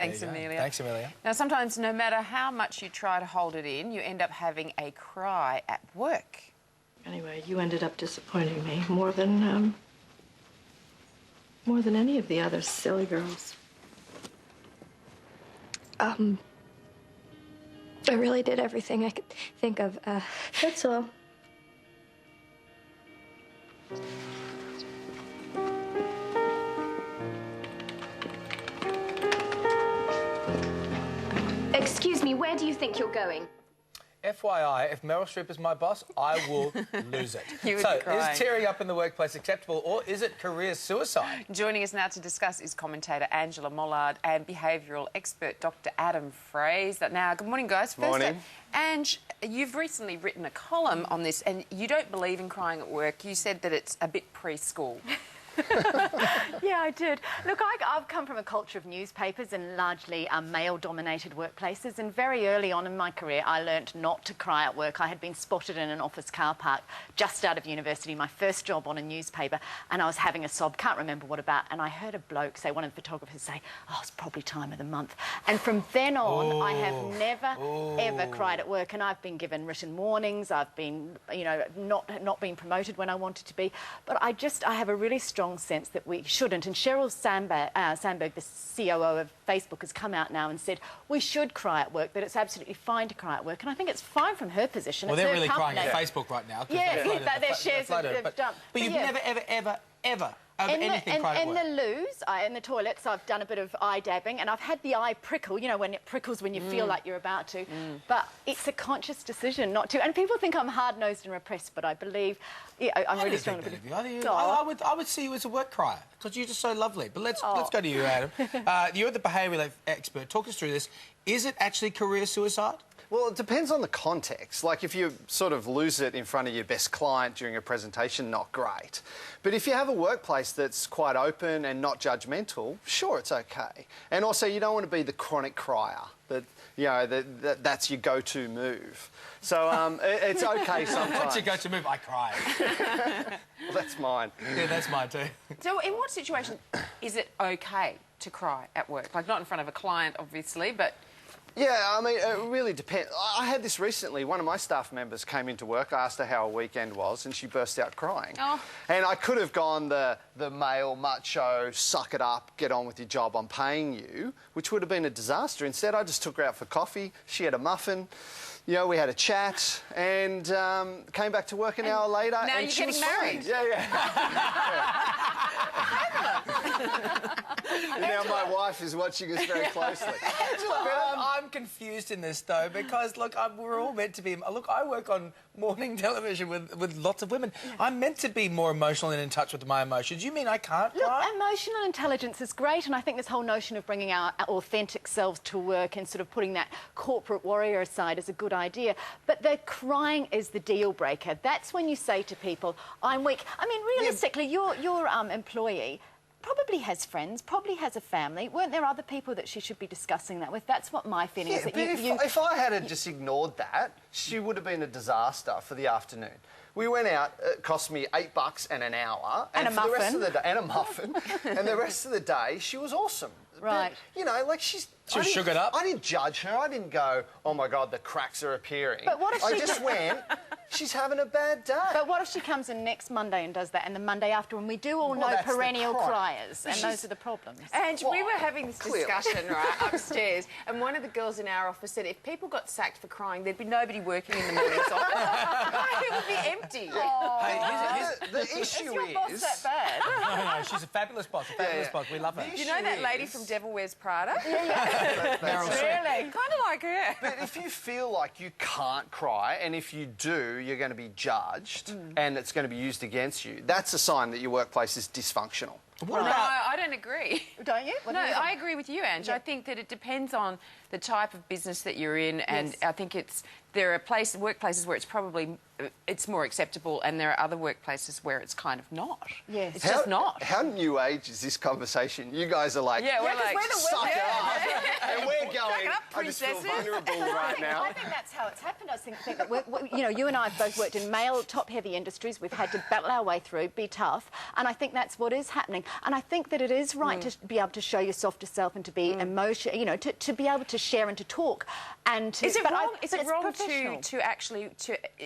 Thanks, Amelia. Thanks, Amelia. Now, sometimes, no matter how much you try to hold it in, you end up having a cry at work. Anyway, you ended up disappointing me more than any of the other silly girls. I really did everything I could think of. That's all. Excuse me, where do you think you're going? FYI, if Meryl Streep is my boss, I will lose it. You would So, be crying. is tearing up in the workplace acceptable, or is it career suicide? Joining us now to discuss is commentator 𝗟𝗓𝗡𝗨𝗧 and behavioural expert Dr. Adam Fraser. Now, good morning, guys. Morning. Ange, you've recently written a column on this, and you don't believe in crying at work. You said that it's a bit preschool. Yeah, I did. Look, I've come from a culture of newspapers and largely male-dominated workplaces, and very early on in my career I learnt not to cry at work. I had been spotted in an office car park just out of university, my first job on a newspaper, and I was having a sob, can't remember what about, and I heard a bloke say, one of the photographers say, "Oh, it's probably time of the month." And from then on, I have never, ever cried at work, and I've been given written warnings, I've been, you know, not been promoted when I wanted to be, but I have a really strong sense that we shouldn't. And Sheryl Sandberg, the COO of Facebook, has come out now and said we should cry at work, that it's absolutely fine to cry at work. And I think it's fine from her position. Well, it's they're her really company. crying at Facebook right now. Yeah, their shares have dumped. But you've never, ever over anything cried at work. In the loos, in the toilets, I've done a bit of eye dabbing, and I've had the eye prickle, you know, when it prickles when you feel like you're about to. But it's a conscious decision not to. And people think I'm hard-nosed and repressed, but I believe... Yeah, I'm really strong. I would see you as a work crier, because you're just so lovely. But let's go to you, Adam. You're the behavioural expert. Talk us through this. Is it actually career suicide? Well, it depends on the context. Like, if you sort of lose it in front of your best client during a presentation, not great. But if you have a workplace that's quite open and not judgmental, sure, it's okay. And also, you don't want to be the chronic crier, that, you know, that's your go-to move. So it's okay sometimes. What's your go-to move? I cry. Well, that's mine. Yeah, that's mine too. So in what situation is it okay to cry at work? Like, not in front of a client, obviously, but... Yeah, I mean, it really depends. I had this recently. One of my staff members came into work. I asked her how her weekend was, and she burst out crying. Oh. And I could have gone the male macho, suck it up, get on with your job, I'm paying you, which would have been a disaster. Instead, I just took her out for coffee. She had a muffin. You know, we had a chat, and came back to work an hour later. Now and you're getting married. Yeah. Now my wife is watching us very closely. I'm confused in this, though, because, look, we're all meant to be... Look, I work on morning television with lots of women. I'm meant to be more emotional and in touch with my emotions. You mean I can't cry? Look, emotional intelligence is great, and I think this whole notion of bringing our authentic selves to work and sort of putting that corporate warrior aside is a good idea. But the crying is the deal breaker. That's when you say to people, I'm weak. I mean, realistically, your employee probably has friends, probably has a family. Weren't there other people that she should be discussing that with? That's what my feeling is. That if I had just ignored that, she would have been a disaster for the afternoon. We went out, it cost me $8 and an hour. And a for muffin. The rest of the day, and a muffin. And the rest of the day, she was awesome. Right. But, you know, like, she was sugared up. I didn't judge her. I didn't go, oh, my God, the cracks are appearing. But what if I just went, she's having a bad day. But what if she comes in next Monday and does that, and the Monday after, and we do all know perennial criers, and those are the problems. And we were having this discussion, right, upstairs, and one of the girls in our office said if people got sacked for crying, there'd be nobody working in the mornings office. It would be empty. Oh. Hey, the issue is your boss that bad? No, she's a fabulous boss. A fabulous boss. We love her. You know that lady from Devil Wears Prada? Really? Kind of like her. But if you feel like you can't cry, and if you do, you're going to be judged and it's going to be used against you, that's a sign that your workplace is dysfunctional. No, I don't agree. Don't you? No, I agree with you, Ange. I think that it depends on the type of business that you're in, and I think there are workplaces where it's more acceptable, and there are other workplaces where it's kind of not. Yes. It's just not. How new age is this conversation? You guys are like, we're like, suck it up. And we're going, I just feel princesses. vulnerable right now. I think that's how it's happened. I think that you know, you and I have both worked in male top-heavy industries. We've had to battle our way through, be tough, and I think that's what is happening. And I think that it is right to be able to show your softer self and to be emotional, you know, to be able to share and to talk. And to, Is it wrong? Is it wrong professional. to actually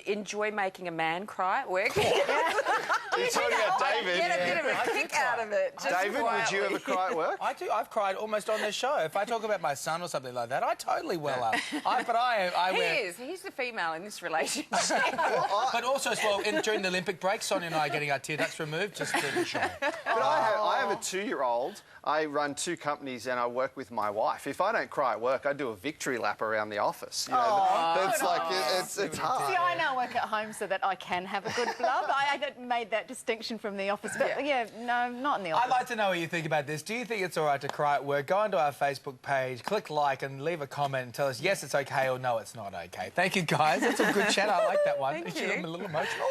enjoy making a man cry at work? You're talking about David. Get a bit of a kick out of it. Just David, would you ever cry at work? I do. I've cried almost on this show. If I talk about my son or something like that, I totally well up. I wear... He's the female in this relationship. But also as well, during the Olympic break, Sonia and I are getting our tear ducts removed just to be sure. But I have a 2-year-old. I run 2 companies and I work with my wife. If I don't cry at work, I do a victory lap around the office. You know, that's like it's hard. See, I now work at home so that I can have a good blub. I made that distinction from the office, but yeah, no, not in the office. I'd like to know what you think about this. Do you think it's all right to cry at work? Go onto our Facebook page, click like and leave a comment and tell us yes, it's okay or no, it's not okay. Thank you, guys. That's a good chat. I like that one. Thank I'm you. a little emotional.